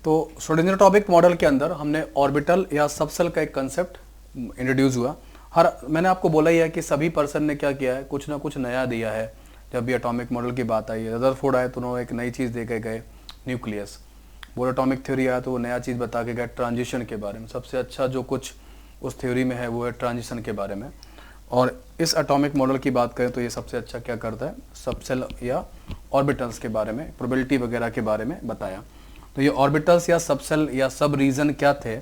तो Schrodinger topic model के अंदर हमने ऑर्बिटल या सबसेल का एक कंसेप्ट इंट्रोड्यूस हुआ। मैंने आपको बोला ही है कि सभी पर्सन ने क्या किया है, कुछ ना कुछ नया दिया है। जब भी एटॉमिक मॉडल की बात आई है, रदरफोर्ड आए तो उन्होंने एक नई चीज़ दे के गए, न्यूक्लियस। बोल एटॉमिक थ्योरी आया तो वो नया चीज़ बता के गए ट्रांजिशन के बारे में। सबसे अच्छा जो कुछ उस थ्योरी में है वो है ट्रांजिशन के बारे में। और इस एटॉमिक मॉडल की बात करें तो ये सबसे अच्छा क्या करता है, सबसेल या ऑर्बिटल्स के बारे में, प्रोबेबिलिटी वगैरह के बारे में बताया। तो ये ऑर्बिटल्स या सबसेल या सब रीजन क्या थे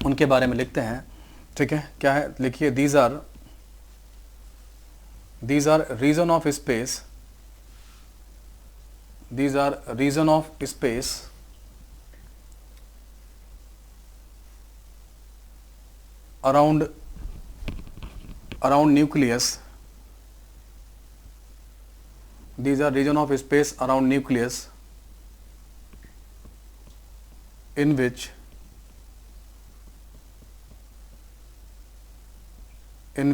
उनके बारे में लिखते हैं। ठीक है, क्या है, लिखिए, these are region of space, these are region of space around nucleus. These are region of space around nucleus in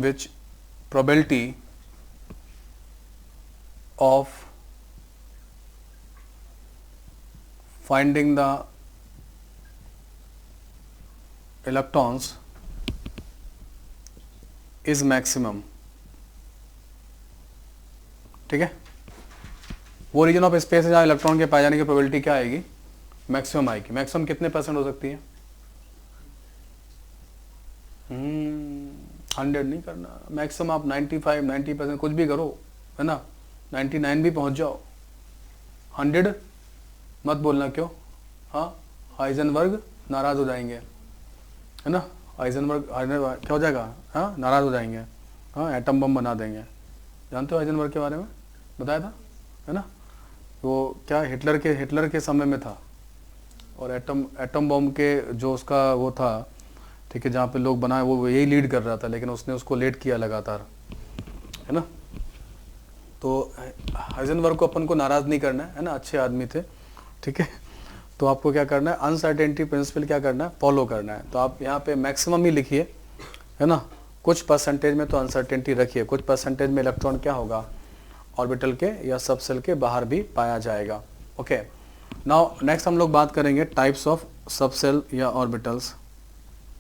which probability of finding the electrons is maximum। ठीक है, वो रीजन ऑफ स्पेस है जहाँ electron के पाए जाने की probability क्या आएगी, मैक्सिमम आएगी। मैक्सिमम कितने परसेंट हो सकती है? 100 नहीं करना, मैक्सिमम आप 95 90% कुछ भी करो, है ना, 99 भी पहुंच जाओ, 100 मत बोलना। क्यों? हाँ, हाइजेनबर्ग नाराज हो जाएंगे, है ना, हाइजेनबर्ग क्या हो जाएगा, हाँ, नाराज हो जाएंगे, हाँ, एटम बम बना देंगे। जानते हो हाइजेनबर्ग के बारे में, बताया था, है ना, वो क्या हिटलर के समय में था, और एटम बम के जो उसका वो था, ठीक है, जहाँ पे लोग बनाए वो यही लीड कर रहा था, लेकिन उसने उसको लेट किया लगातार, है ना। तो हाइजेनबर्ग को अपन को नाराज नहीं करना है ना, अच्छे आदमी थे, ठीक है। तो आपको क्या करना है, अनसर्टेनिटी प्रिंसिपल क्या करना है, फॉलो करना है। तो आप यहाँ पे मैक्सिमम ही लिखिए, है ना, कुछ परसेंटेज में तो अनसर्टेनिटी रखिए, कुछ परसेंटेज में इलेक्ट्रॉन क्या होगा, ऑर्बिटल के या सबसेल के बाहर भी पाया जाएगा। ओके, नाउ नेक्स्ट हम लोग बात करेंगे टाइप्स ऑफ सबसेल या orbitals.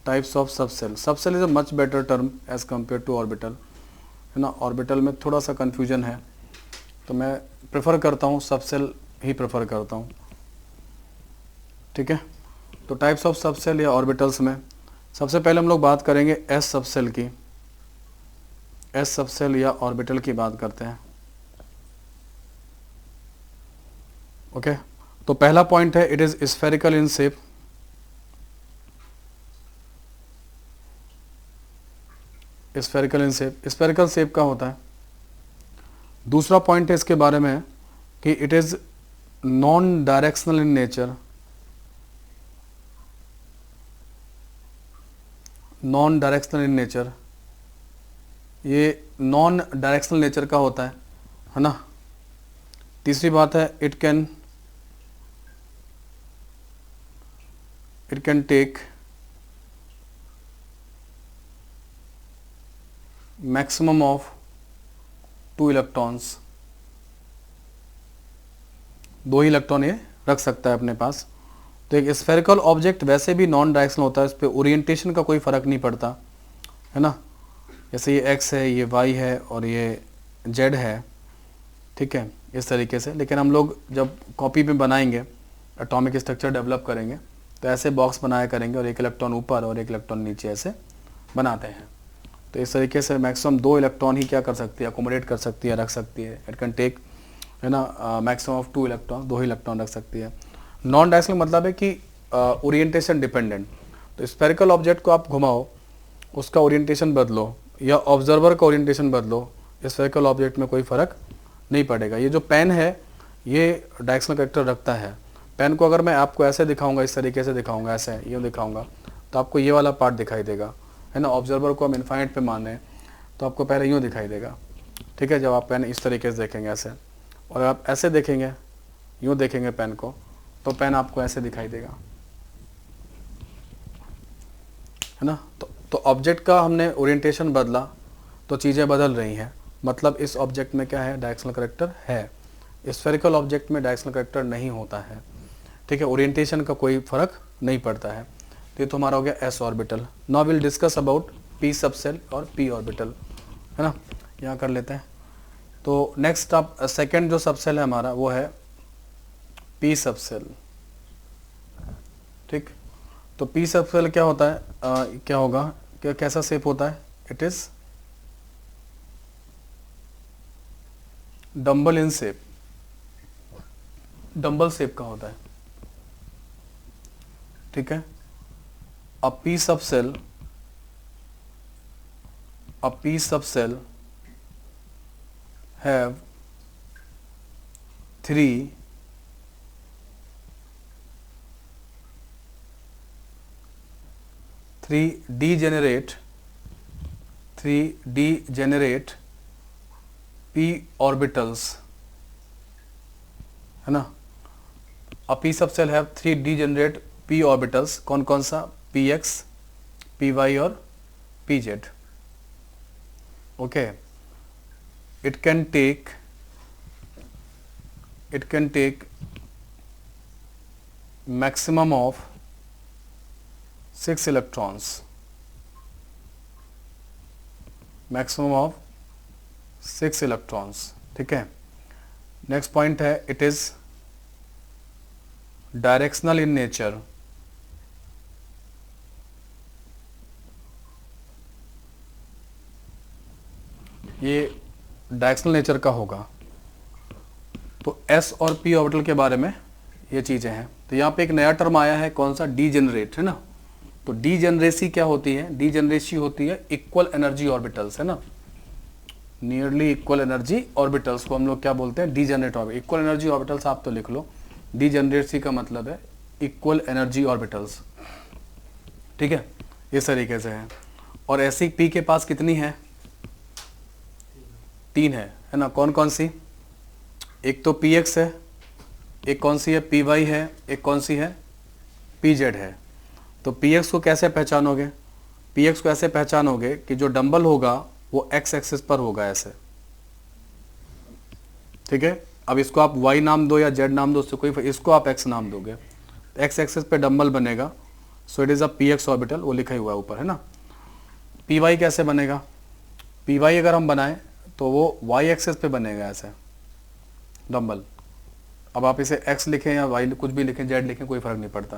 Types of subshell, subshell is a much better term as compare to orbital, है ना। ऑर्बिटल में थोड़ा सा कन्फ्यूजन है, तो मैं प्रेफर करता हूँ सबसेल ही प्रेफर करता हूँ। ठीक है, तो टाइप्स ऑफ सबसेल या ऑर्बिटल्स में सबसे पहले हम लोग बात करेंगे एस सबसेल की। एस सबसेल या ऑर्बिटल की बात करते हैं। ओके, तो पहला पॉइंट है, it is spherical in shape. Spherical in shape, spherical shape का होता है। दूसरा पॉइंट है इसके बारे में कि it is non directional in nature. Non directional in nature, ये नॉन डायरेक्शनल नेचर का होता है ना। तीसरी बात है, it can take maximum of 2 electrons. 2 ही इलेक्ट्रॉन ये रख सकता है अपने पास। तो एक स्फेरिकल ऑब्जेक्ट वैसे भी नॉन डायरेक्शनल होता है, इस पर ओरिएंटेशन का कोई फर्क नहीं पड़ता, है ना। जैसे ये एक्स है, ये वाई है और ये जेड है, ठीक है, इस तरीके से। लेकिन हम लोग जब कॉपी में बनाएंगे, एटॉमिक स्ट्रक्चर डेवलप करेंगे, तो ऐसे बॉक्स बनाया करेंगे और एक इलेक्ट्रॉन ऊपर और एक इलेक्ट्रॉन नीचे ऐसे बनाते हैं। तो इस तरीके से मैक्सिमम 2 इलेक्ट्रॉन ही क्या कर सकती है, अकोमोडेट कर सकती है, रख सकती है। इट कैन टेक, है ना, मैक्सिमम ऑफ 2 इलेक्ट्रॉन, 2 ही इलेक्ट्रॉन रख सकती है। नॉन डायरेक्शनल मतलब है कि ओरिएंटेशन डिपेंडेंट। तो स्फेरिकल ऑब्जेक्ट को आप घुमाओ, उसका ओरिएंटेशन बदलो, या ऑब्जर्वर का ओरिएंटेशन बदलो, स्फेरिकल ऑब्जेक्ट में कोई फ़र्क नहीं पड़ेगा। ये जो पेन है ये डायरेक्शनल कैरेक्टर रखता है। पेन को अगर मैं आपको ऐसे दिखाऊंगा, इस तरीके से दिखाऊंगा, ऐसे यूँ दिखाऊंगा, तो आपको ये वाला पार्ट दिखाई देगा, है ना। ऑब्जर्वर को हम इन्फाइनाइट पे माने तो आपको पहले यूँ दिखाई देगा, ठीक है। जब आप पेन इस तरीके से देखेंगे ऐसे, और आप ऐसे देखेंगे, यूँ देखेंगे पेन को, तो पेन आपको ऐसे दिखाई देगा, है ना। तो ऑब्जेक्ट का हमने ओरिएंटेशन बदला तो चीज़ें बदल रही हैं, मतलब इस ऑब्जेक्ट में क्या है, डायरेक्शनल कैरेक्टर है। स्फेरिकल ऑब्जेक्ट में डायरेक्शनल कैरेक्टर नहीं होता है, ठीक है, ओरिएंटेशन का कोई फर्क नहीं पड़ता है। तो ये तो हमारा हो गया S orbital. Now will discuss about P सब सेल और पी ऑर्बिटल, है ना, यहाँ कर लेते हैं। तो नेक्स्ट आप सेकेंड जो सब सेल है हमारा वो है पी सब सेल। ठीक, तो पी सब सेल क्या होता है, क्या होगा, क्या कैसा शेप होता है, it is dumbbell in shape, dumbbell shape का होता है। ठीक है, a piece of cell have three degenerate p orbitals, है ना। a piece of cell have three degenerate p orbitals, कौन कौन सा, px, py और pz। Okay, it can take maximum of 6 electrons, maximum of 6 electrons। ठीक है, next point है it is directional in nature. ये डायरेक्शनल नेचर का होगा। तो एस और पी ऑर्बिटल के बारे में ये चीजें हैं। तो यहाँ पे एक नया टर्म आया है, कौन सा, डीजेनरेट, है ना। तो डीजेनरेसी क्या होती है, डीजेनरेसी होती है इक्वल एनर्जी ऑर्बिटल्स, है ना, नियरली इक्वल एनर्जी ऑर्बिटल्स को हम लोग क्या बोलते हैं, degenerate orbital. Equal energy orbitals आप तो लिख लो, डीजेनरेसी का मतलब है इक्वल एनर्जी ऑर्बिटल्स। ठीक है, इस तरीके से है। और ऐसी पी के पास कितनी है, 3 है ना। कौन कौन सी, एक तो पी एक्स है, एक कौन सी है, पी वाई है, एक कौन सी है, पी जेड है। तो पी एक्स को कैसे पहचानोगे, पी एक्स को ऐसे पहचानोगे कि जो डंबल होगा वो एक्स एक्सिस पर होगा ऐसे। ठीक है, अब इसको आप वाई नाम दो या जेड नाम दो, उससे कोई, इसको आप एक्स नाम दोगे, एक्स एक्सिस पे डंबल बनेगा। So it is a P x orbital, वो लिखा ही हुआ है ऊपर, है ना। पी वाई कैसे बनेगा, पी वाई अगर हम बनाएं तो वो वाई एक्सिस पे बनेगा ऐसे डंबल। अब आप इसे एक्स लिखें या वाई कुछ भी लिखें, जेड लिखें, कोई फर्क नहीं पड़ता।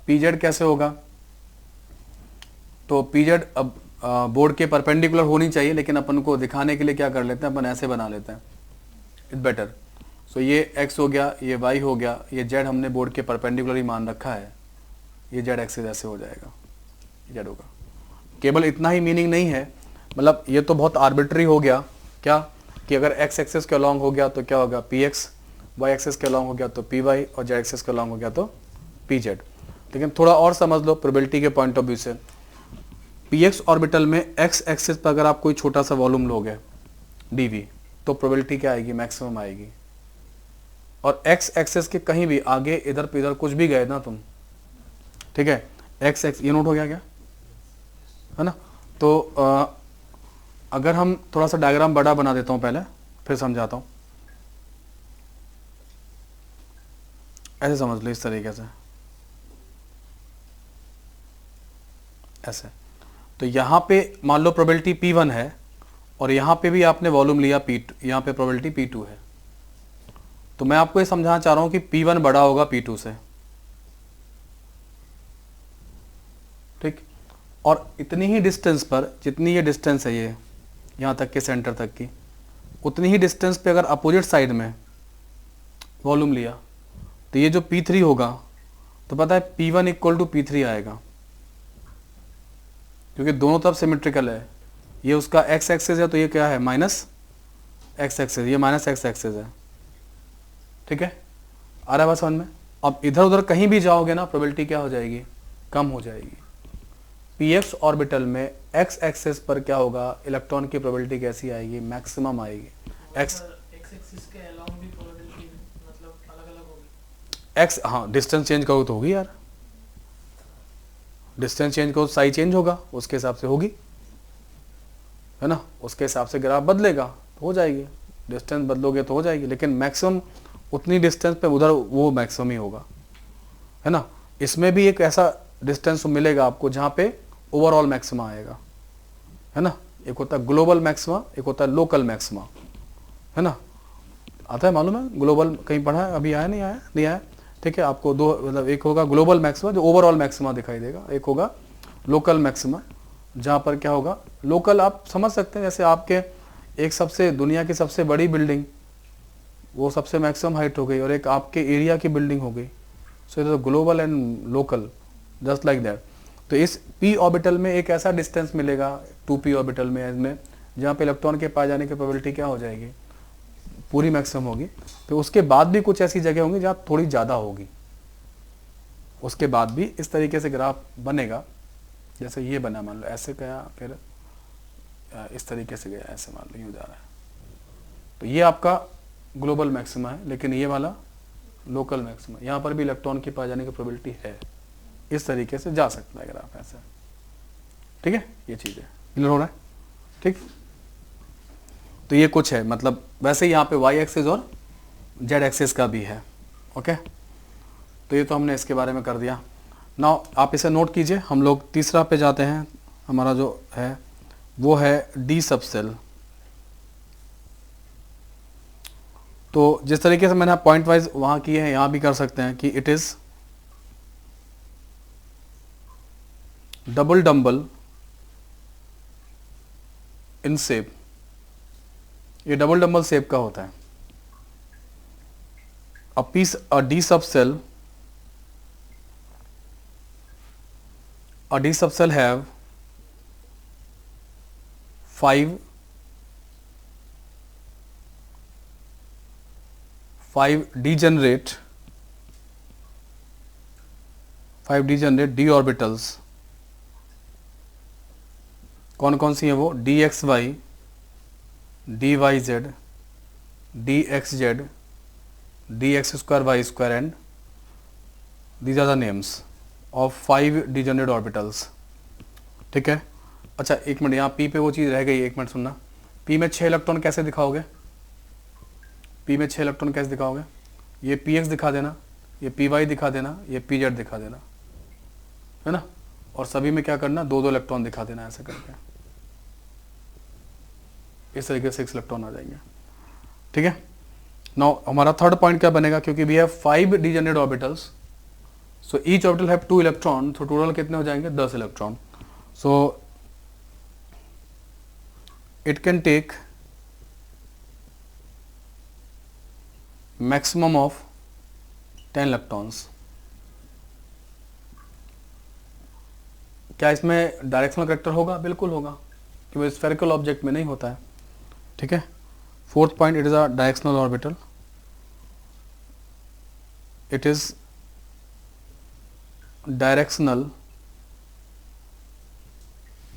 पी जेड कैसे होगा, तो पी जेड अब बोर्ड के परपेंडिकुलर होनी चाहिए, लेकिन अपन को दिखाने के लिए क्या कर लेते हैं, अपन ऐसे बना लेते हैं, इट्स बेटर। सो ये एक्स हो गया, ये वाई हो गया, ये जेड हमने बोर्ड के परपेंडिकुलर ही मान रखा है, ये जेड एक्सिस ऐसे हो जाएगा, जेड होगा। केवल इतना ही मीनिंग नहीं है, मतलब ये तो बहुत आर्बिट्री हो गया क्या, कि अगर एक्स एक्सिस के अलॉन्ग हो गया तो क्या होगा, पी एक्स, वाई एक्सिस के अलॉन्ग हो गया तो पी वाई, और जेड एक्सिस के अलॉन्ग हो गया तो पी जेड। लेकिन थोड़ा और समझ लो प्रोबेबिलिटी के पॉइंट ऑफ व्यू से, पी एक्स ऑर्बिटल में एक्स एक्सिस पर अगर आप कोई छोटा सा वॉल्यूम लोगे डीवी, तो प्रोबेबिलिटी क्या आएगी, मैक्सिमम आएगी। और एक्स एक्सिस के कहीं भी आगे इधर इधर कुछ भी गए ना तुम, ठीक है, एक्स एक्स, ये नोट हो गया क्या, है ना। तो अगर हम थोड़ा सा डायग्राम बड़ा बना देता हूं पहले, फिर समझाता हूं। ऐसे समझ लो, इस तरीके से ऐसे। तो यहां पे मान लो प्रोबेबिलिटी P1 है, और यहां पे भी आपने वॉल्यूम लिया P2, यहां पे प्रोबेबिलिटी P2 है। तो मैं आपको ये समझाना चाह रहा हूं कि P1 बड़ा होगा P2 से, ठीक। और इतनी ही डिस्टेंस पर, जितनी ये डिस्टेंस है ये यहां तक के सेंटर तक की, उतनी ही डिस्टेंस पे अगर अपोजिट साइड में वॉल्यूम लिया, तो ये जो P3 होगा, तो पता है P1 इक्वल टू P3 आएगा, क्योंकि दोनों तरफ सिमेट्रिकल है। ये उसका एक्स एक्सिस है, तो ये क्या है, माइनस एक्स एक्सिस, ये माइनस एक्स एक्सिस है। ठीक है, आ रहा है बात समझ में। अब इधर उधर कहीं भी जाओगे ना, प्रोबेबिलिटी क्या हो जाएगी, कम हो जाएगी। पी एक्स ऑर्बिटल में एक्स एक्सिस पर क्या होगा, इलेक्ट्रॉन की प्रोबेबिलिटी कैसी आएगी, मैक्सिमम आएगी। एक्स एक्सिस के अलोंग भी प्रोबेबिलिटी मतलब अलग-अलग होगी। एक्स, हाँ, डिस्टेंस चेंज करो तो होगी यार, डिस्टेंस चेंज करो साइज चेंज होगा, उसके हिसाब से होगी, है ना, उसके हिसाब से ग्राफ बदलेगा तो हो जाएगी। डिस्टेंस बदलोगे तो हो जाएगी, लेकिन मैक्सिमम उतनी डिस्टेंस पे उधर वो मैक्सिमम ही होगा। है ना। इसमें भी एक ऐसा डिस्टेंस मिलेगा आपको जहाँ पे ओवरऑल मैक्सिमा आएगा, है ना। एक होता है ग्लोबल मैक्सिमा, एक होता है लोकल मैक्सिमा, है ना। आता है, मालूम है, ग्लोबल कहीं पढ़ा है, अभी आया नहीं आया, नहीं आया, ठीक है। आपको दो, मतलब एक होगा ग्लोबल मैक्सिमा जो ओवरऑल मैक्सिमा दिखाई देगा, एक होगा लोकल मैक्सिमा जहाँ पर क्या होगा, लोकल आप समझ सकते हैं जैसे आपके एक सबसे दुनिया की सबसे बड़ी बिल्डिंग वो सबसे मैक्सिमम हाइट हो गई और एक आपके एरिया की बिल्डिंग हो गई, so it is global and local just like that. तो इस p ऑर्बिटल में एक ऐसा डिस्टेंस मिलेगा 2p ऑर्बिटल में इसमें जहाँ पे इलेक्ट्रॉन के पाए जाने की प्रोबेबिलिटी क्या हो जाएगी, पूरी मैक्सिमम होगी। फिर उसके बाद भी कुछ ऐसी जगह होंगी जहाँ थोड़ी ज़्यादा होगी, उसके बाद भी इस तरीके से ग्राफ बनेगा जैसे ये बना, मान लो ऐसे गया फिर इस तरीके से गया, ऐसे मान लो यूँ जा रहा है। तो ये आपका ग्लोबल मैक्सिमा है, लेकिन ये वाला लोकल मैक्सिमा, यहाँ पर भी इलेक्ट्रॉन के पाए जाने की प्रोबेबिलिटी है, इस तरीके से जा सकता है ग्राफ ऐसे, ठीक है। ये चीज़ है, क्लियर हो रहा है, ठीक। तो ये कुछ है, मतलब वैसे यहाँ पे y एक्सिस और z एक्सिस का भी है, ओके। तो ये तो हमने इसके बारे में कर दिया। नाउ आप इसे नोट कीजिए, हम लोग तीसरा पे जाते हैं। हमारा जो है वो है डी सबसेल। तो जिस तरीके से मैंने पॉइंट वाइज वहाँ किए हैं यहाँ भी कर सकते हैं कि it is double dumbbell in shape. ये डबल डम्बल शेप का होता है। a D subcell have 5 degenerate d orbitals। कौन कौन सी है वो, dxy, dyz, dxz, dx square y square, and these are the names of 5 degenerate orbitals, ठीक है। अच्छा एक मिनट, यहाँ p पे वो चीज़ रह गई, एक मिनट सुनना। p में 6 इलेक्ट्रॉन कैसे दिखाओगे, p में 6 इलेक्ट्रॉन कैसे दिखाओगे, ये px दिखा देना, ये py दिखा देना, ये pz दिखा देना, है ना। और सभी में क्या करना, 2-2 इलेक्ट्रॉन दिखा देना ऐसे करके, इस तरीके से 6 इलेक्ट्रॉन आ जाएंगे, ठीक है। नाउ हमारा थर्ड पॉइंट क्या बनेगा, क्योंकि we have 5 degenerate orbitals, so each orbital have 2 electron, तो टोटल कितने हो जाएंगे, 10 electron. So it can take maximum of 10 electrons. क्या इसमें डायरेक्शनल कैरेक्टर होगा, बिल्कुल होगा, क्योंकि स्फेरिकल ऑब्जेक्ट में नहीं होता है, ठीक है। Fourth point, it is a directional orbital, it is directional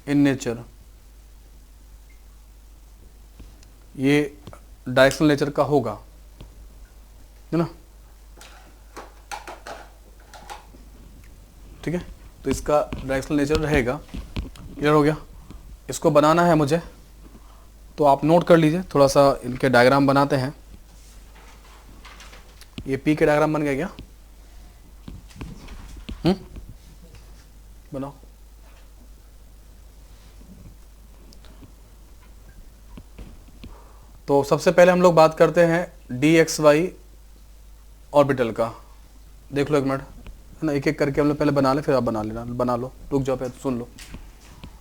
in nature. ये डायरेक्शनल नेचर का होगा, है ना, ठीक है। तो इसका डायरेक्शनल नेचर रहेगा, क्लियर हो गया। इसको बनाना है मुझे, तो आप नोट कर लीजिए, थोड़ा सा इनके डायग्राम बनाते हैं। ये पी के डायग्राम बन गया क्या, बनाओ। तो सबसे पहले हम लोग बात करते हैं डी एक्स वाई ऑर्बिटल का। देख लो एक मिनट, है ना, एक एक करके हम लोग पहले बना ले, फिर आप बना लेना, बना लो, रुक जाओ पहले सुन लो।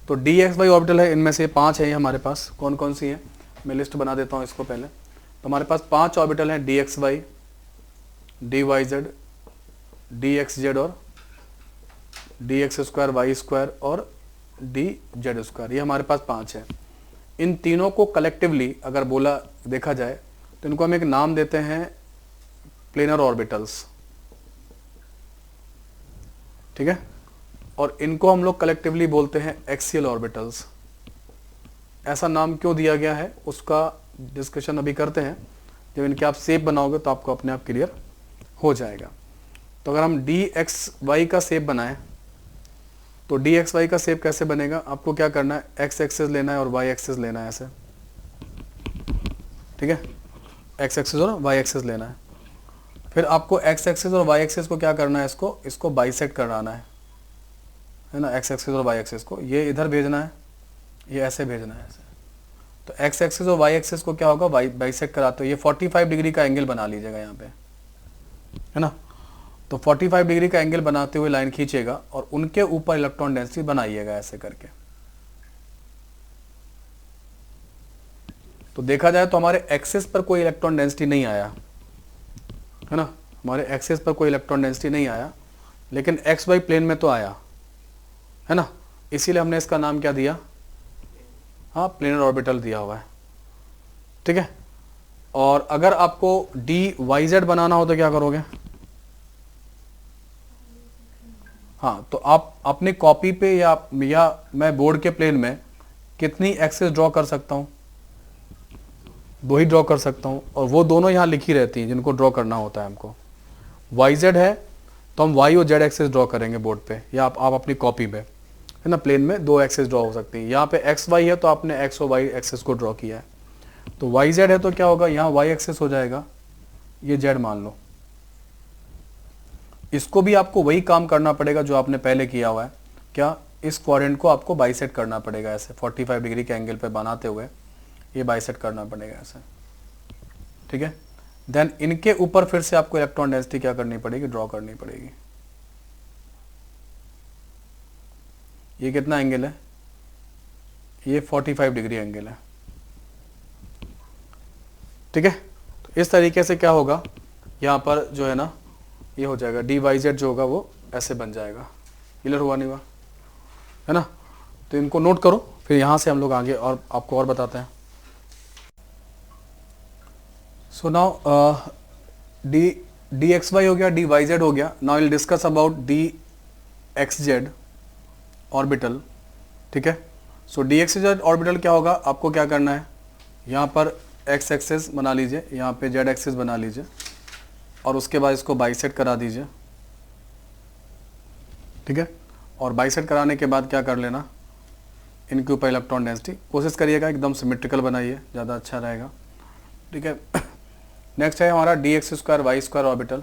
तो डी एक्स वाई ऑर्बिटल है, इनमें से 5 है ये हमारे पास। कौन कौन सी है, मैं लिस्ट बना देता हूँ इसको पहले। तो हमारे पास 5 ऑर्बिटल हैं, d x Y, D Y Z, D x z और d x square Y square और डी जेड स्क्वायर। ये हमारे पास 5 है। इन तीनों को कलेक्टिवली अगर बोला देखा जाए तो इनको हम एक नाम देते हैं प्लेनर ऑर्बिटल्स, ठीक है। और इनको हम लोग कलेक्टिवली बोलते हैं एक्सियल ऑर्बिटल्स। ऐसा नाम क्यों दिया गया है उसका डिस्कशन अभी करते हैं। जब इनके आप शेप बनाओगे तो आपको अपने आप क्लियर हो जाएगा। तो अगर हम डी एक्स वाई का शेप बनाएं तो डी एक्स वाई का शेप कैसे बनेगा, आपको क्या करना है, एक्स एक्सिस लेना है और वाई एक्सिस लेना है ऐसे, ठीक है। एक्स एक्सिस और वाई एक्सिस लेना है। फिर आपको एक्स एक्सिस और वाई एक्सिस को क्या करना है, इसको बाइसेक्ट कराना है ना, एक्स एक्सिस और वाई एक्सिस को ये इधर भेजना है, ये ऐसे भेजना है ऐसे। तो एक्स एक्सिस और वाई एक्सिस को क्या होगा, बाइसेक्ट कराते हो ये 45 डिग्री का एंगल बना लीजिएगा यहाँ पे, है ना। तो 45 डिग्री का एंगल बनाते हुए लाइन खींचेगा और उनके ऊपर इलेक्ट्रॉन डेंसिटी बनाइएगा ऐसे करके। तो देखा जाए तो हमारे एक्सिस पर कोई इलेक्ट्रॉन डेंसिटी नहीं आया, है ना, हमारे एक्सिस पर कोई इलेक्ट्रॉन डेंसिटी नहीं आया, लेकिन एक्स वाई प्लेन में तो आया, है ना। इसीलिए हमने इसका नाम क्या दिया, हाँ, प्लेनर ऑर्बिटल दिया हुआ है, ठीक है। और अगर आपको डी वाई जेड बनाना हो तो क्या करोगे, हाँ, तो आप अपनी कॉपी पे या मैं बोर्ड के प्लेन में कितनी एक्सिस ड्रॉ कर सकता हूँ, दो ही ड्रॉ कर सकता हूँ, और वो दोनों यहाँ लिखी रहती हैं जिनको ड्रॉ करना होता है हमको। वाई जेड है तो हम वाई और जेड एक्सिस ड्रॉ करेंगे बोर्ड पे, या आप अपनी कॉपी पे, है ना, प्लेन में दो एक्सिस ड्रॉ हो सकती है। यहाँ पे एक्स वाई है तो आपने एक्स और वाई एक्सिस को ड्रॉ किया है। तो वाई जेड है तो क्या होगा, यहाँ वाई एक्सिस हो जाएगा, ये जेड मान लो। इसको भी आपको वही काम करना पड़ेगा जो आपने पहले किया हुआ है, क्या, इस क्वाड्रेंट को आपको बाइसेक्ट करना पड़ेगा ऐसे 45 डिग्री के एंगल पे बनाते हुए, ये बाइसेक्ट करना पड़ेगा ऐसे, ठीक है। देन इनके ऊपर फिर से आपको इलेक्ट्रॉन डेंसिटी क्या करनी पड़ेगी, ड्रॉ करनी पड़ेगी। ये कितना एंगल है, ये 45 डिग्री एंगल है, ठीक है। तो इस तरीके से क्या होगा, यहाँ पर जो है ना, ये हो जाएगा डी वाई जेड जो होगा वो ऐसे बन जाएगा। क्लियर हुआ नहीं हुआ, है ना। तो इनको नोट करो, फिर यहाँ से हम लोग आगे और आपको और बताते हैं। So now D x Y हो गया, डी वाई जेड हो गया। Now will discuss about D x Z orbital, ठीक है। So D x Z orbital क्या होगा, आपको क्या करना है, यहाँ पर एक्स एक्सिस बना लीजिए, यहाँ पे जेड एक्सिस बना लीजिए, और उसके बाद इसको बाइसेक्ट करा दीजिए, ठीक है। और बाइसेक्ट कराने के बाद क्या कर लेना, इनके ऊपर इलेक्ट्रॉन डेंसिटी कोशिश करिएगा एकदम सिमेट्रिकल बनाइए, ज़्यादा अच्छा रहेगा, ठीक है। नेक्स्ट है हमारा d x square Y square orbital.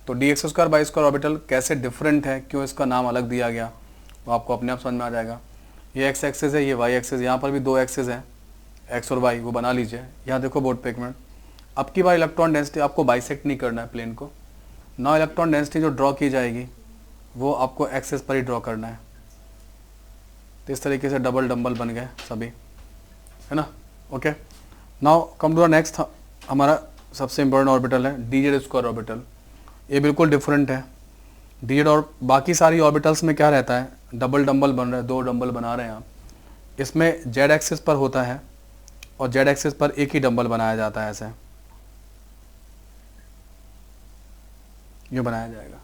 तो d x square Y square orbital कैसे डिफरेंट है, क्यों इसका नाम अलग दिया गया, वो आपको अपने आप समझ में आ जाएगा। ये एक्स एक्सिस है, ये वाई एक्सिस, यहाँ पर भी दो एक्सिस हैं, एक्स और वाई, वो बना लीजिए। यहाँ देखो बोर्ड पे एक मिनट, अब की बार इलेक्ट्रॉन डेंसिटी आपको बाइसेक्ट नहीं करना है प्लेन को, ना इलेक्ट्रॉन डेंसिटी जो ड्रॉ की जाएगी वो आपको एक्सिस पर ही ड्रॉ करना है। तो इस तरीके से डबल डम्बल बन गए सभी, है ना। Okay, now come to the next, हमारा सबसे इंपॉर्टेंट ऑर्बिटल है डी जेड स्क्वायर ऑर्बिटल। ये बिल्कुल डिफरेंट है डी जेड, और बाकी सारी ऑर्बिटल्स में क्या रहता है, डबल डम्बल बन रहा है, दो डम्बल बना रहे हैं आप। इसमें जेड एक्सिस पर होता है और जेड एक्सिस पर एक ही डम्बल बनाया जाता है, ऐसे ये बनाया जाएगा,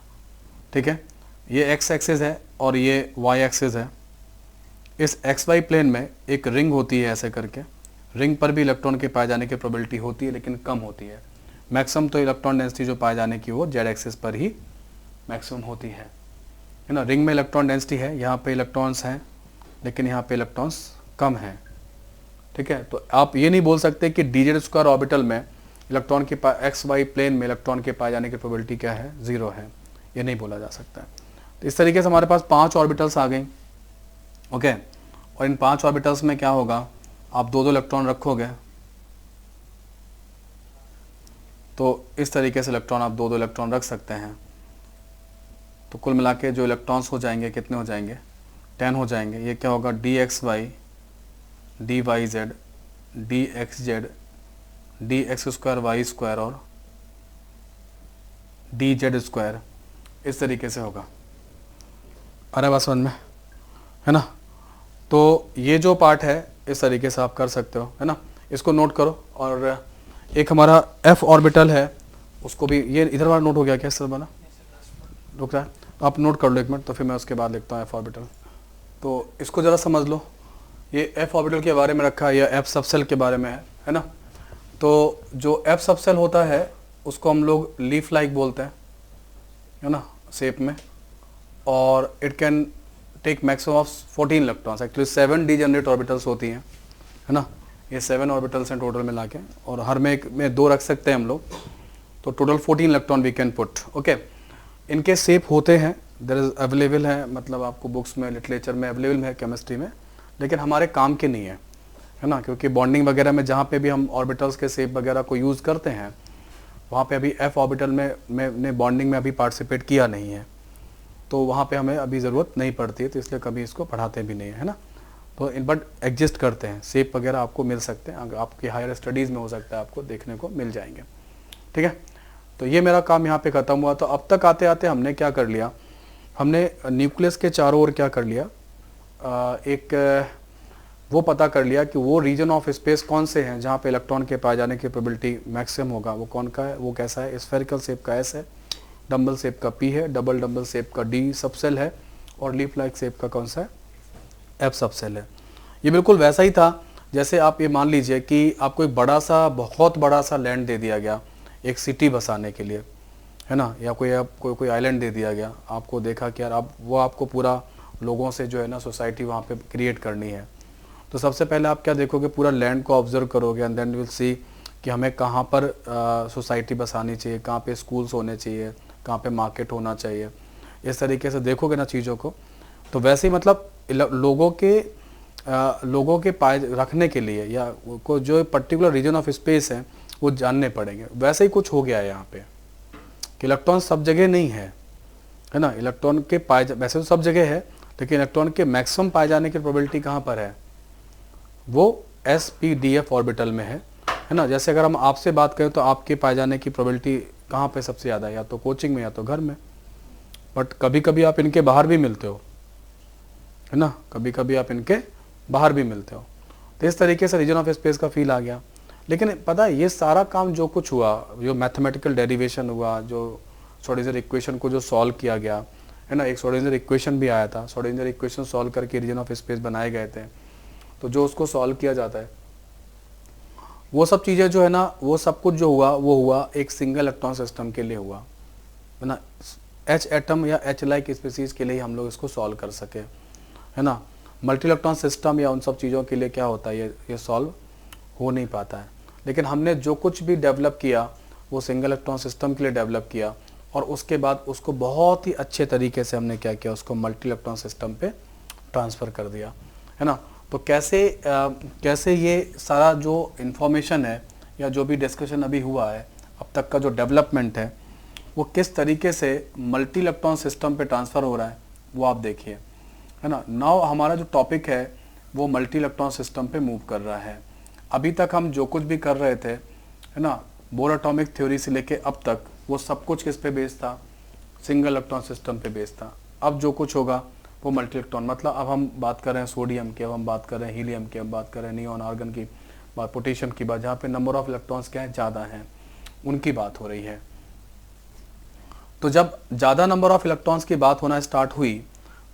ठीक है। ये एक्स एक्सिस है और ये वाई एक्सिस है। इस एक्स वाई प्लेन में एक रिंग होती है ऐसे करके, रिंग पर भी इलेक्ट्रॉन के पाए जाने की प्रोबेबिलिटी होती है, लेकिन कम होती है। मैक्सिमम तो इलेक्ट्रॉन डेंसिटी जो पाए जाने की वो जेड एक्सिस पर ही मैक्सिमम होती है ना। रिंग में इलेक्ट्रॉन डेंसिटी है, यहाँ पे इलेक्ट्रॉन्स हैं लेकिन यहाँ पे इलेक्ट्रॉन्स कम हैं, ठीक है। तो आप ये नहीं बोल सकते कि डी जेड स्क्वायर ऑर्बिटल में इलेक्ट्रॉन के एक्स वाई प्लेन में इलेक्ट्रॉन के पाए जाने की प्रोबेबिलिटी क्या है, 0 है, ये नहीं बोला जा सकता है। तो इस तरीके से हमारे पास 5 ऑर्बिटल्स आ गई, ओके। और इन 5 ऑर्बिटल्स में क्या होगा, आप दो इलेक्ट्रॉन रखोगे, तो इस तरीके से इलेक्ट्रॉन आप दो इलेक्ट्रॉन रख सकते हैं। तो कुल मिला के जो इलेक्ट्रॉन्स हो जाएंगे कितने हो जाएंगे, 10 हो जाएंगे। ये क्या होगा, D x Y, D Y Z, D x Z, D x square Y square और डी जेड स्क्वायर, इस तरीके से होगा। अरे बात समझ में, है ना। तो ये जो पार्ट है इस तरीके से आप कर सकते हो, है ना। इसको नोट करो। और एक हमारा एफ ऑर्बिटल है, उसको भी, ये इधर वाला नोट हो गया क्या, इस तरह वाला रुक रहा है, तो आप नोट कर लो एक मिनट, तो फिर मैं उसके बाद लिखता हूँ एफ ऑर्बिटल। तो इसको ज़रा समझ लो, ये एफ ऑर्बिटल के बारे में रखा है या एफ सबसेल के बारे में है ना। तो जो एफ सबसेल होता है उसको हम लोग लीफ लाइक बोलते हैं, है ना, शेप में। और it can take maximum of 14 electrons, actually 7 degenerate orbitals होती हैं, है ना। ये 7 ऑर्बिटल्स हैं टोटल मिला के, और हर में एक में 2 रख सकते हैं हम लोग। तो total 14 electron we can put. Okay, इनके शेप होते हैं, देयर इज अवेलेबल है, मतलब आपको बुक्स में लिटरेचर में अवेलेबल है, केमिस्ट्री में, लेकिन हमारे काम के नहीं है ना, क्योंकि बॉन्डिंग वगैरह में जहाँ पे भी हम ऑर्बिटल्स के शेप वगैरह को यूज़ करते हैं वहाँ पे अभी एफ ऑर्बिटल में बॉन्डिंग में अभी पार्टिसिपेट किया नहीं है, तो वहाँ पे हमें अभी ज़रूरत नहीं पड़ती है, तो इसलिए कभी इसको पढ़ाते भी नहीं है ना। तो बट एग्जिस्ट करते हैं, शेप वगैरह आपको मिल सकते हैं, अगर आपकी हायर स्टडीज़ में हो सकता है आपको देखने को मिल जाएंगे। ठीक है, तो ये मेरा काम यहाँ पे ख़त्म हुआ। तो अब तक आते आते हमने क्या कर लिया, हमने न्यूक्लियस के चारों ओर क्या कर लिया, एक वो पता कर लिया कि वो रीजन ऑफ स्पेस कौन से हैं जहाँ पे इलेक्ट्रॉन के पाए जाने की प्रोबेबिलिटी मैक्सिमम होगा, वो कौन का है, वो कैसा है, स्फेरिकल शेप का एस है, डम्बल शेप का पी है, डबल डम्बल शेप का डी सबसेल है, और लीफ लाइक शेप का कौन सा है, एफ सबसेल है। ये बिल्कुल वैसा ही था जैसे आप ये मान लीजिए कि आपको एक बड़ा सा, बहुत बड़ा सा लैंड दे दिया गया एक सिटी बसाने के लिए, है ना, या कोई आइलैंड दे दिया गया, आपको देखा कि यार आप वो आपको पूरा लोगों से जो है ना सोसाइटी वहाँ पे क्रिएट करनी है। तो सबसे पहले आप क्या देखोगे, पूरा लैंड को ऑब्जर्व करोगे एंड देन विल सी कि हमें कहाँ पर सोसाइटी बसानी चाहिए, कहाँ पे स्कूल्स होने चाहिए, कहाँ पे मार्केट होना चाहिए, इस तरीके से देखोगे ना चीज़ों को। तो वैसे ही मतलब लोगों के पाए रखने के लिए या को जो पर्टिकुलर रीजन ऑफ स्पेस है वो जानने पड़ेंगे। वैसे ही कुछ हो गया है यहाँ पे कि इलेक्ट्रॉन सब जगह नहीं है ना, इलेक्ट्रॉन के वैसे तो सब जगह है, लेकिन इलेक्ट्रॉन के मैक्सिमम पाए जाने की प्रोबेबिलिटी कहाँ पर है, वो SPDF ऑर्बिटल में है ना। जैसे अगर हम आपसे बात करें तो आपके पाए जाने की प्रोबेबिलिटी कहाँ पे सबसे ज़्यादा है, या तो कोचिंग में या तो घर में, बट कभी कभी आप इनके बाहर भी मिलते हो, है ना, कभी कभी आप इनके बाहर भी मिलते हो। तो इस तरीके से रीजन ऑफ स्पेस का फील आ गया। लेकिन पता है ये सारा काम जो कुछ हुआ, जो मैथमेटिकल डेरिवेशन हुआ, जो श्रोडिंगर इक्वेशन को जो सॉल्व किया गया, है ना, एक श्रोडिंगर इक्वेशन भी आया था, श्रोडिंगर इक्वेशन सॉल्व करके रीजन ऑफ स्पेस बनाए गए थे। तो जो उसको सॉल्व किया जाता है वो सब चीज़ें जो है ना, वो सब कुछ जो हुआ वो हुआ एक सिंगल इलेक्ट्रॉन सिस्टम के लिए हुआ, है ना। H एटम या H लाइक स्पीसीज के लिए हम लोग इसको सॉल्व कर सके, है ना। मल्टी इलेक्ट्रॉन सिस्टम या उन सब चीज़ों के लिए क्या होता है, ये सॉल्व हो नहीं पाता है। लेकिन हमने जो कुछ भी डेवलप किया वो सिंगल इलेक्ट्रॉन सिस्टम के लिए डेवलप किया, और उसके बाद उसको बहुत ही अच्छे तरीके से हमने क्या किया, उसको मल्टी इलेक्ट्रॉन सिस्टम पे ट्रांसफ़र कर दिया, है ना। तो कैसे ये सारा जो इन्फॉर्मेशन है या जो भी डिस्कशन अभी हुआ है, अब तक का जो डेवलपमेंट है, वो किस तरीके से मल्टी इलेक्ट्रॉन सिस्टम पे ट्रांसफ़र हो रहा है वो आप देखिए, है ना। नाउ हमारा जो टॉपिक है वो मल्टी इलेक्ट्रॉन सिस्टम पे मूव कर रहा है। अभी तक हम जो कुछ भी कर रहे थे, है ना, बोर एटॉमिक थ्योरी से लेके अब तक, वो सब कुछ किस पे बेस्ड था, सिंगल इलेक्ट्रॉन सिस्टम पे बेस्ड था। अब जो कुछ होगा वो मल्टी इलेक्ट्रॉन, मतलब अब हम बात कर रहे हैं सोडियम की, अब हम बात कर रहे हैं हीलियम की, अब बात कर रहे हैं नियॉन आर्गन की बात, पोटेशियम की बात, जहाँ पे नंबर ऑफ इलेक्ट्रॉन्स क्या है, ज़्यादा हैं, उनकी बात हो रही है। तो जब ज़्यादा नंबर ऑफ इलेक्ट्रॉन्स की बात होना स्टार्ट हुई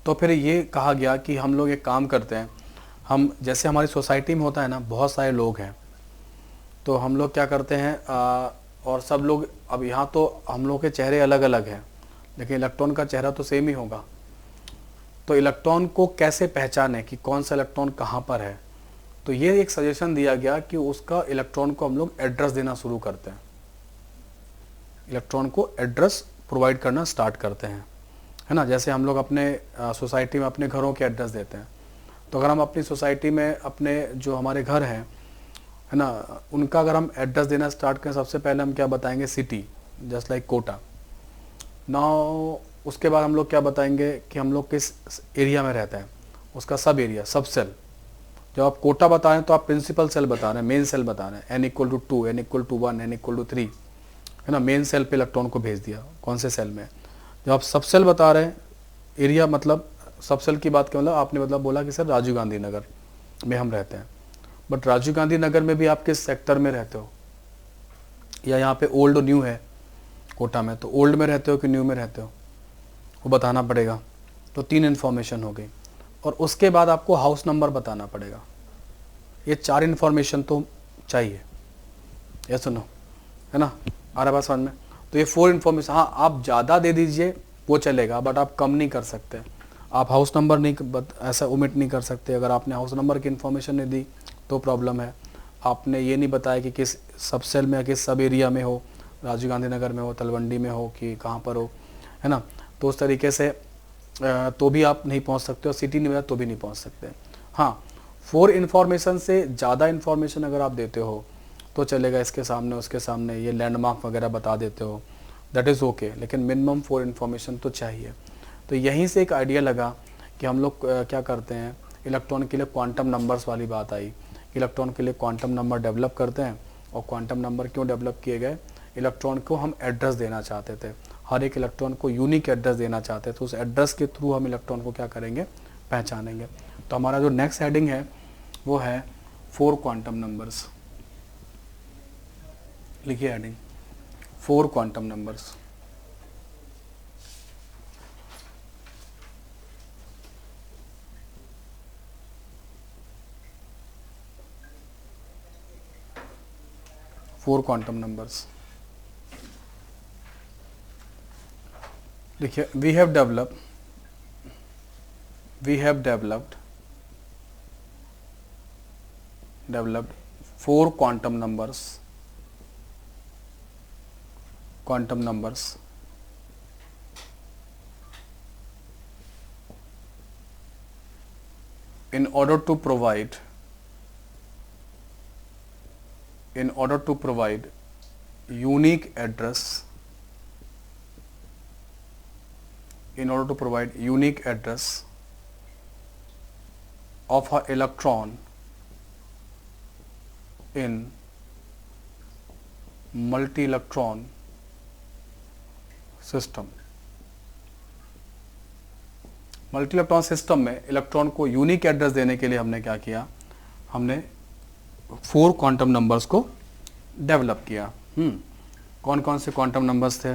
तो फिर ये कहा गया कि हम लोग एक काम करते हैं, हम जैसे हमारी सोसाइटी में होता है ना, बहुत सारे लोग हैं, तो हम लोग क्या करते हैं और सब लोग, अब यहाँ तो हम लोग के चेहरे अलग अलग हैं, लेकिन इलेक्ट्रॉन का चेहरा तो सेम ही होगा। तो इलेक्ट्रॉन को कैसे पहचाने कि कौन सा इलेक्ट्रॉन कहाँ पर है, तो ये एक सजेशन दिया गया कि उसका इलेक्ट्रॉन को हम लोग एड्रेस देना शुरू करते हैं, इलेक्ट्रॉन को एड्रेस प्रोवाइड करना स्टार्ट करते हैं, है ना। जैसे हम लोग अपने सोसाइटी में अपने घरों के एड्रेस देते हैं, तो अगर हम अपनी सोसाइटी में अपने जो हमारे घर हैं, है ना, उनका अगर हम एड्रेस देना स्टार्ट करें, सबसे पहले हम क्या बताएंगे, city, just like Kota. Now उसके बाद हम लोग क्या बताएंगे कि हम लोग किस एरिया में रहते हैं, उसका सब एरिया, सब सेल। जब आप कोटा बता रहे हैं तो आप प्रिंसिपल सेल बता रहे हैं, मेन सेल बता रहे हैं, n=2, n=1, n=3, है ना। मेन सेल पे इलेक्ट्रॉन को भेज दिया, कौन से सेल में। जब आप सब सेल बता रहे हैं, एरिया मतलब सब सेल की बात का मतलब आपने मतलब बोला कि सर राजीव गांधी नगर में हम रहते हैं, बट राजीव गांधी नगर में भी आप किस सेक्टर में रहते हो, या यहाँ पे ओल्ड और न्यू है कोटा में, तो ओल्ड में रहते हो कि न्यू में रहते हो, वो बताना पड़ेगा। तो 3 इन्फॉर्मेशन हो गई, और उसके बाद आपको हाउस नंबर बताना पड़ेगा। ये 4 इन्फॉर्मेशन तो चाहिए, ये सुनो, है ना, आ रहा बात समझ में। तो ये 4 इन्फॉर्मेशन, हाँ आप ज़्यादा दे दीजिए वो चलेगा, बट आप कम नहीं कर सकते। आप हाउस नंबर नहीं ऐसा ओमिट नहीं कर सकते। अगर आपने हाउस नंबर की इन्फॉर्मेशन नहीं दी तो प्रॉब्लम है। आपने ये नहीं बताया कि किस सब सेल में या किस सब एरिया में हो राजीव गांधी नगर में हो, तलवंडी में हो कि कहाँ पर हो, है ना। तो उस तरीके से तो भी आप नहीं पहुँच सकते हो, सिटी में तो भी नहीं पहुँच सकते। हाँ, 4 इन्फॉर्मेशन से ज़्यादा इन्फॉर्मेशन अगर आप देते हो तो चलेगा, इसके सामने उसके सामने ये लैंडमार्क वगैरह बता देते हो, दैट इज़ ओके, लेकिन मिनिमम 4 इन्फॉर्मेशन तो चाहिए। तो यहीं से एक आइडिया लगा कि हम लोग क्या करते हैं, इलेक्ट्रॉन के लिए क्वांटम नंबर्स वाली बात आई। इलेक्ट्रॉन के लिए क्वांटम नंबर डेवलप करते हैं। और क्वांटम नंबर क्यों डेवलप किए गए, इलेक्ट्रॉन को हम एड्रेस देना चाहते थे, हर एक इलेक्ट्रॉन को यूनिक एड्रेस देना चाहते थे। तो उस एड्रेस के थ्रू हम इलेक्ट्रॉन को क्या करेंगे, पहचानेंगे। तो हमारा जो नेक्स्ट हेडिंग है वो है 4 क्वांटम नंबर्स। लिखिए heading 4 quantum numbers. Four quantum numbers. देखिए, we have developed 4 quantum numbers in order to provide unique address of a electron in multi-electron system। Multi electron system में इलेक्ट्रॉन को unique address देने के लिए हमने क्या किया, हमने 4 क्वांटम नंबर्स को डेवलप किया। कौन कौन से क्वांटम नंबर्स थे,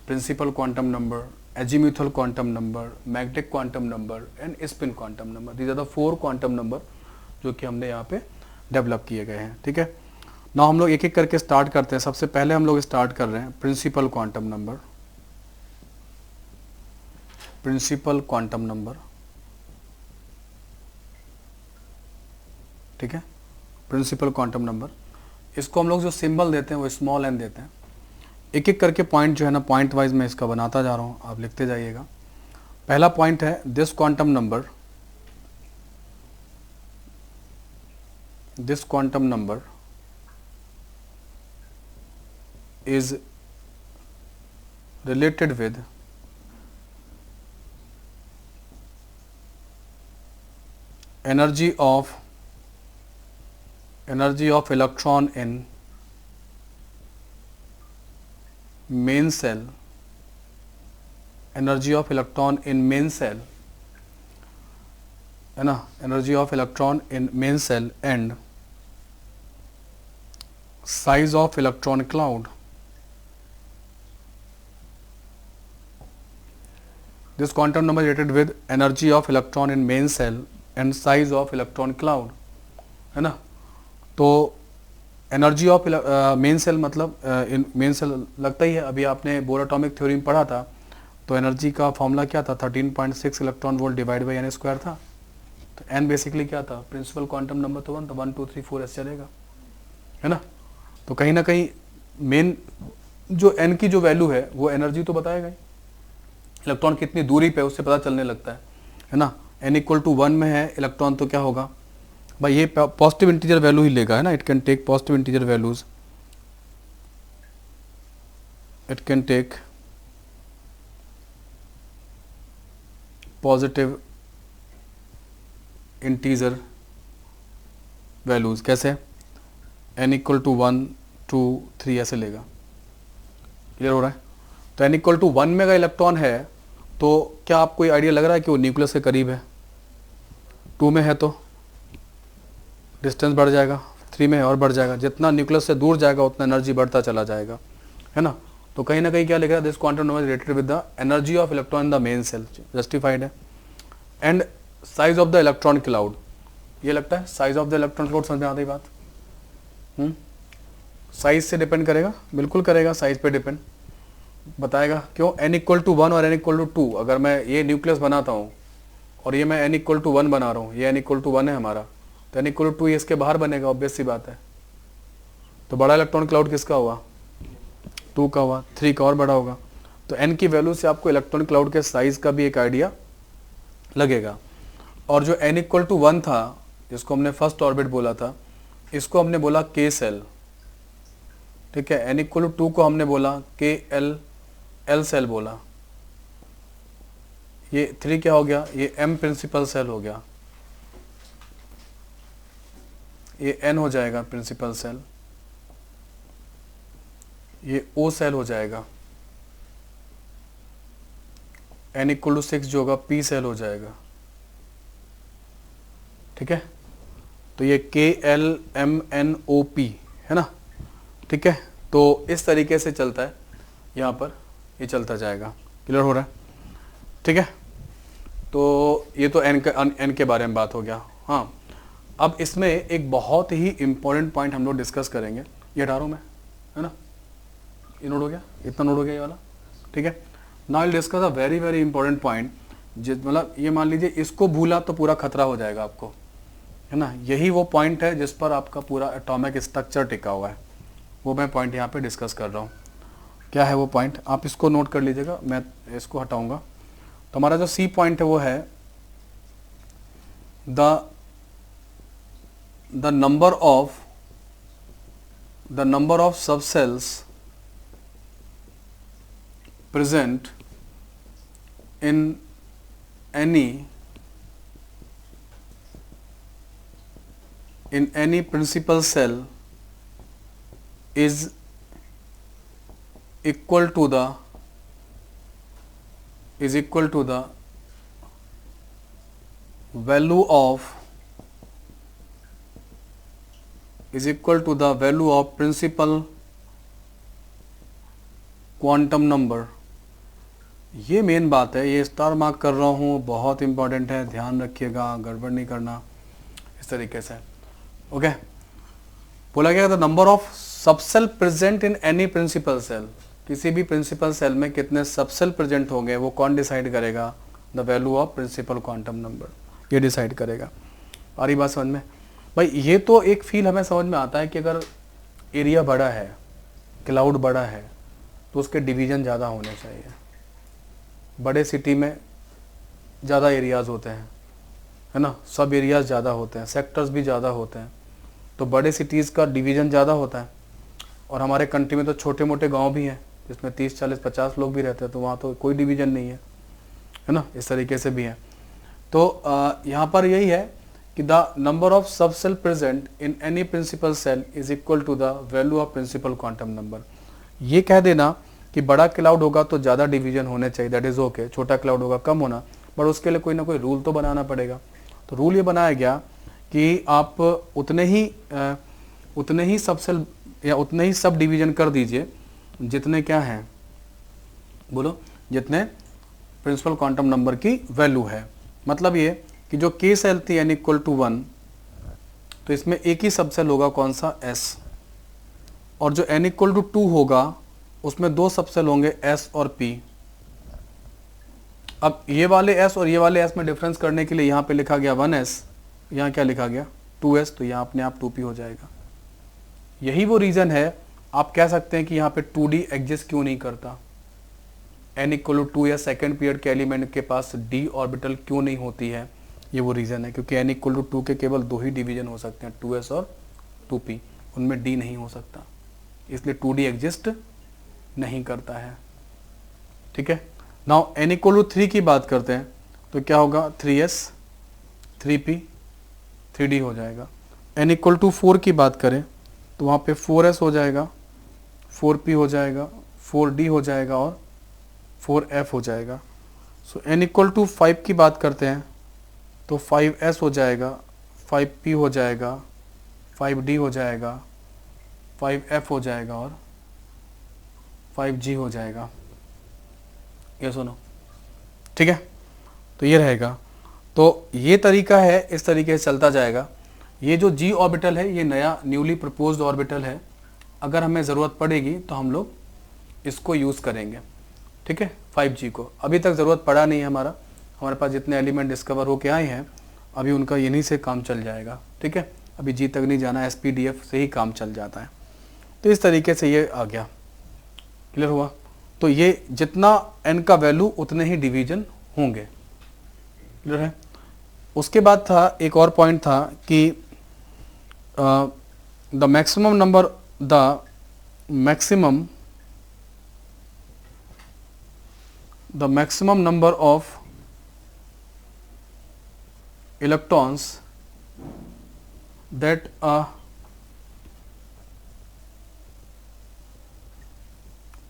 principal quantum number, azimuthal quantum number, magnetic quantum number and spin quantum number. These are the 4 quantum number जो कि हमने यहाँ पे डेवलप किए गए हैं। ठीक है, ना हम लोग एक एक करके स्टार्ट करते हैं। सबसे पहले हम लोग स्टार्ट कर रहे हैं प्रिंसिपल क्वांटम नंबर। ठीक है, प्रिंसिपल क्वांटम नंबर, इसको हम लोग जो सिंबल देते हैं वो स्मॉल एन देते हैं। एक एक करके पॉइंट जो है ना, पॉइंट वाइज मैं इसका बनाता जा रहा हूँ, आप लिखते जाइएगा। पहला पॉइंट है this quantum number is related with energy of electron in main cell, energy of electron in main cell, है ना, energy of electron in main cell and size of electron cloud। This quantum number is related with energy of electron in main cell and size of electron cloud, है ना। तो energy of main cell मतलब main cell लगता ही है, अभी आपने bore atomic theory में पढ़ा था। तो एनर्जी का फॉर्मूला क्या था, 13.6 electron volt divide by N square था। तो एन बेसिकली क्या था, प्रिंसिपल क्वांटम नंबर तो 1 था, 1 2 3 4 ऐसे चलेगा, है ना। तो कहीं ना कहीं मेन जो एन की जो वैल्यू है वो एनर्जी तो बताएगा ही, इलेक्ट्रॉन कितनी दूरी पे उससे पता चलने लगता है ना। एन इक्वल टू 1 में है इलेक्ट्रॉन तो क्या होगा भाई, ये पॉजिटिव इंटीजर वैल्यू ही लेगा, है ना। It can take positive integer values, it can take positive integer values. कैसे, एन इक्वल टू 1 2 3 ऐसे लेगा। क्लियर हो रहा है। तो एन इक्वल टू 1 में का इलेक्ट्रॉन है तो क्या आपको ये आइडिया लग रहा है कि वो न्यूक्लियस के करीब है। 2 में है तो डिस्टेंस बढ़ जाएगा, 3 में है और बढ़ जाएगा, जितना न्यूक्लियस से दूर जाएगा उतना एनर्जी बढ़ता चला जाएगा, है ना। तो कहीं ना कहीं क्या लिख रहा है, this quantum number related with the energy of electron in the main shell, justified है। And size of the electron cloud, ये लगता है size of the electron cloud, समझ में आती बात। साइज से डिपेंड करेगा, बिल्कुल करेगा, साइज पे डिपेंड बताएगा। क्यों, एन इक्वल टू 1 और एन इक्वल टू 2, अगर मैं ये न्यूक्लियस बनाता हूँ और ये मैं एन इक्वल टू 1 बना रहा हूँ, ये एन इक्वल टू 1 है हमारा, तो एन इक्वल टू 2 इसके बाहर बनेगा, ऑब्वियस सी बात है। तो बड़ा इलेक्ट्रॉन क्लाउड किसका हुआ, 2 का हुआ, 3 का और बड़ा होगा। तो n की वैल्यू से आपको इलेक्ट्रॉनिक क्लाउड के साइज का भी एक आइडिया लगेगा। और जो n इक्वल टू 1 था, जिसको हमने फर्स्ट ऑर्बिट बोला था, इसको हमने बोला k सेल, ठीक है। n इक्वल टू 2 को हमने बोला k l सेल बोला। ये 3 क्या हो गया, ये m प्रिंसिपल सेल हो गया, ये n हो जाएगा प्रिंसिपल सेल, ये o सेल हो जाएगा, n इक्वल टू 6 जो होगा p सेल हो जाएगा, ठीक है। तो ये k l m n o p है ना, ठीक है। तो इस तरीके से चलता है, यहाँ पर ये चलता जाएगा। क्लियर हो रहा है, ठीक है। तो ये तो n के बारे में बात हो गया। हाँ, अब इसमें एक बहुत ही इम्पोर्टेंट पॉइंट हम लोग डिस्कस करेंगे। ये 18 में है ना, ये नोट हो गया, इतना नोट हो गया ये वाला, ठीक है। Now will discuss a very very important point, मतलब ये मान लीजिए इसको भूला तो पूरा खतरा हो जाएगा आपको, है ना। यही वो पॉइंट है जिस पर आपका पूरा एटॉमिक स्ट्रक्चर टिका हुआ है, वो मैं पॉइंट यहाँ पे डिस्कस कर रहा हूँ। क्या है वो पॉइंट, आप इसको नोट कर लीजिएगा, मैं इसको हटाऊंगा। तो हमारा जो सी पॉइंट है वो है द नंबर ऑफ सब sales present in any principal cell is equal to the value of principal quantum number. ये मेन बात है, ये स्टार मार्क कर रहा हूँ, बहुत इंपॉर्टेंट है, ध्यान रखिएगा, गड़बड़ नहीं करना इस तरीके से। ओके, बोला गया the number of subshell present in any principal shell, किसी भी प्रिंसिपल सेल में कितने सबसेल प्रेजेंट होंगे वो कौन डिसाइड करेगा, the value of principal quantum number, ये डिसाइड करेगा। आ रही बात समझ में भाई। ये तो एक फील हमें समझ में आता है कि अगर एरिया बड़ा है, क्लाउड बड़ा है, तो उसके डिवीज़न ज़्यादा होने चाहिए। बड़े सिटी में ज़्यादा एरियाज़ होते हैं, है ना, सब एरियाज़ ज़्यादा होते हैं, सेक्टर्स भी ज़्यादा होते हैं, तो बड़े सिटीज़ का डिवीज़न ज़्यादा होता है। और हमारे कंट्री में तो छोटे मोटे गांव भी हैं जिसमें 30, 40, 50 लोग भी रहते हैं, तो वहाँ तो कोई डिवीज़न नहीं है ना, इस तरीके से भी है। तो यहाँ पर यही है कि the number of subshell present in any principal shell is equal to the value of principal quantum number. ये कह देना कि बड़ा क्लाउड होगा तो ज़्यादा डिवीजन होने चाहिए, दैट इज़ ओके, छोटा क्लाउड होगा कम होना, बट उसके लिए कोई ना कोई रूल तो बनाना पड़ेगा। तो रूल ये बनाया गया कि आप उतने ही सबसेल या उतने ही सब डिवीजन कर दीजिए जितने क्या हैं, बोलो, जितने प्रिंसिपल क्वांटम नंबर की वैल्यू है। मतलब ये कि जो k सेल थी n इक्वल टू 1, तो इसमें एक ही सबसेल होगा, कौन सा, s। और जो n इक्वल टू 2 होगा उसमें 2 सबसेल होंगे, s और p। अब ये वाले s और ये वाले s में डिफरेंस करने के लिए यहाँ पे लिखा गया 1s, यहाँ क्या लिखा गया 2s, तो यहाँ अपने आप 2p हो जाएगा। यही वो रीज़न है, आप कह सकते हैं कि यहाँ पे 2d एग्जिस्ट क्यों नहीं करता, n इक्वल टू 2 या सेकेंड पीरियड के एलिमेंट के पास d ऑर्बिटल क्यों नहीं होती है। ये वो रीज़न है, क्योंकि n इक्वल टू 2 के केवल 2 ही डिवीजन हो सकते हैं, 2s और 2p, उनमें d नहीं हो सकता, इसलिए 2d एग्जिस्ट नहीं करता है। ठीक है, नाउ n इक्वल टू 3 की बात करते हैं तो क्या होगा, 3s 3p 3d हो जाएगा। n इक्वल टू 4 की बात करें तो वहाँ पे 4s हो जाएगा, 4p हो जाएगा, 4d हो जाएगा और 4f हो जाएगा। सो n इक्वल टू 5 की बात करते हैं तो 5s हो जाएगा, 5p हो जाएगा, 5d हो जाएगा, 5f हो जाएगा और 5g हो जाएगा। ये सुनो, ठीक है, तो ये रहेगा। तो ये तरीका है, इस तरीके से चलता जाएगा। ये जो g ऑर्बिटल है ये नया न्यूली प्रपोज्ड ऑर्बिटल है, अगर हमें ज़रूरत पड़ेगी तो हम लोग इसको यूज़ करेंगे। ठीक है, 5G को अभी तक ज़रूरत पड़ा नहीं है, हमारे पास जितने एलिमेंट डिस्कवर होके आए हैं अभी उनका यहीं से काम चल जाएगा। ठीक है, अभी G तक नहीं जाना, SPDF से ही काम चल जाता है। तो इस तरीके से ये आ गया। क्लियर हुआ? तो ये जितना n का वैल्यू उतने ही डिवीजन होंगे। क्लियर है? उसके बाद था एक और पॉइंट था कि the maximum number of electrons that a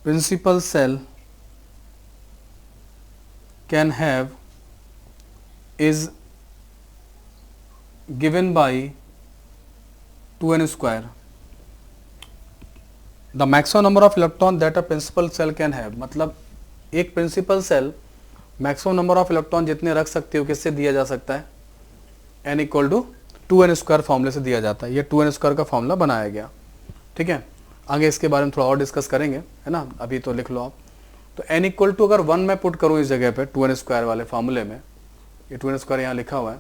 principal cell can have is given by 2n square. The maximum number of electron that a principal cell can have, मतलब एक principal cell maximum number of electron जितने रख सकते हो किससे दिया जा सकता है? n equal to 2n square फॉर्मूले से दिया जाता है। ये 2n स्क्वायर का फॉर्मूला बनाया गया। ठीक है, आगे इसके बारे में थोड़ा और डिस्कस करेंगे, है ना, अभी तो लिख लो आप। तो n इक्वल टू अगर 1 मैं पुट करूँ इस जगह पे 2n स्क्वायर वाले फार्मूले में, ये 2n स्क्वायर यहाँ लिखा हुआ है,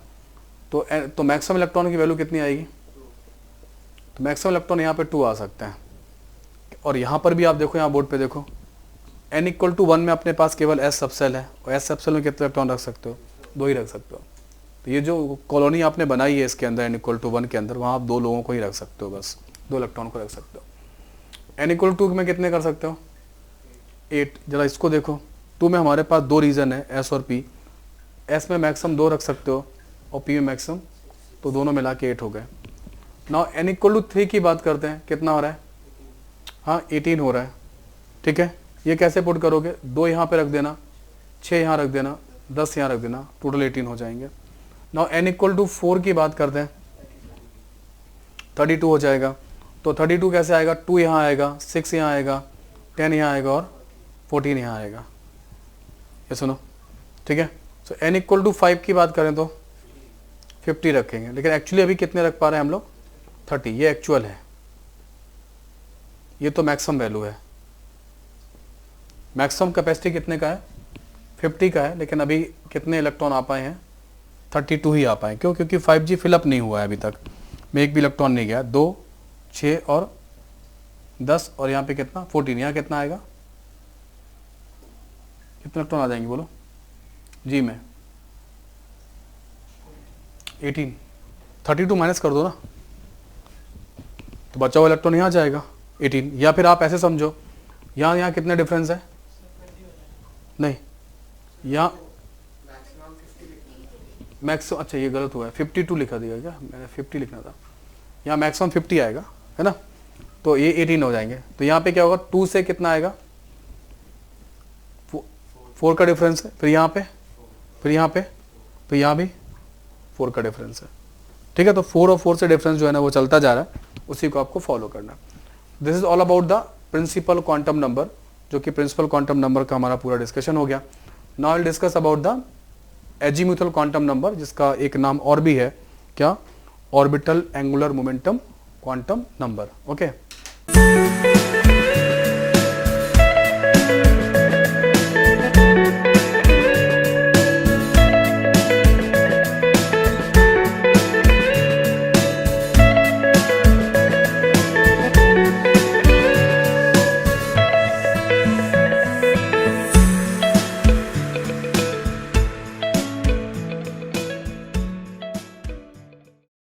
तो मैक्सिमम इलेक्ट्रॉन की वैल्यू कितनी आएगी? तो मैक्सिमम इलेक्ट्रॉन यहाँ पे 2 आ सकते हैं। और यहाँ पर भी आप देखो, यहाँ बोर्ड पे देखो, n इक्वल टू 1 में अपने पास केवल s सबसेल है, और s सबसेल में कितने इलेक्ट्रॉन रख सकते हो? 2 ही रख सकते हो। तो ये जो कॉलोनी आपने बनाई है इसके अंदर n इक्वल टू 1 के अंदर, वहाँ आप 2 लोगों को ही रख सकते हो, बस 2 इलेक्ट्रॉन को रख सकते हो। n इक्वल टू में कितने कर सकते हो? 8। जरा इसको देखो, 2 में हमारे पास 2 रीजन है, s और p। s में मैक्सिमम 2 रख सकते हो और p में मैक्सिमम, तो दोनों मिला के 8 हो गए। नाउ n इक्वल टू 3 की बात करते हैं, कितना हो रहा है? हाँ 18 हो रहा है। ठीक है, ये कैसे पुट करोगे? 2 यहाँ पे रख देना, 6 यहाँ रख देना, 10 यहाँ रख देना, टोटल 18 हो जाएंगे। नाउ n इक्वल टू 4 की बात करते हैं, 32 हो जाएगा। तो 32 कैसे आएगा? 2 यहाँ आएगा, 6 यहाँ आएगा, 10 यहाँ आएगा और 14 यहाँ आएगा। ये सुनो, ठीक है। सो n इक्वल टू 5 की बात करें तो 50 रखेंगे, लेकिन एक्चुअली अभी कितने रख पा रहे हैं हम लोग? 30। ये एक्चुअल है, ये तो मैक्सिमम वैल्यू है। मैक्सिमम कैपेसिटी कितने का है? 50 का है, लेकिन अभी कितने इलेक्ट्रॉन आ पाए हैं? 32 ही आ पाए। क्यों? क्योंकि 5G फिलअप नहीं हुआ है अभी तक, में एक भी इलेक्ट्रॉन नहीं गया। 2, 6 और 10, और यहाँ पे कितना? 14। यहाँ कितना आएगा? कितने इलेक्ट्रॉन आ जाएंगे बोलो जी में? 18। 32 माइनस कर दो ना, तो बचा हुआ इलेक्ट्रॉन यहाँ जाएगा 18। या फिर आप ऐसे समझो, यहाँ कितने डिफरेंस है? नहीं, यहाँ मैक्सिमम, अच्छा ये गलत हुआ है, 52 लिखा दिया क्या? मैंने 50 लिखना था। यहाँ मैक्सिमम 50 आएगा, है ना, तो ये 18 हो जाएंगे। तो यहाँ पे क्या होगा? 2 से कितना आएगा? 4 का डिफरेंस है, फिर यहाँ पे, फिर यहाँ पे, फिर यहाँ भी 4 का डिफरेंस है। ठीक है, तो 4 और 4 से डिफरेंस जो है ना वो चलता जा रहा है, उसी को आपको फॉलो करना। This is all about the principal quantum number, जो कि प्रिंसिपल क्वांटम नंबर का हमारा पूरा डिस्कशन हो गया। Now will discuss about the azimuthal quantum number, जिसका एक नाम और भी है, क्या? Orbital angular momentum quantum number. Okay.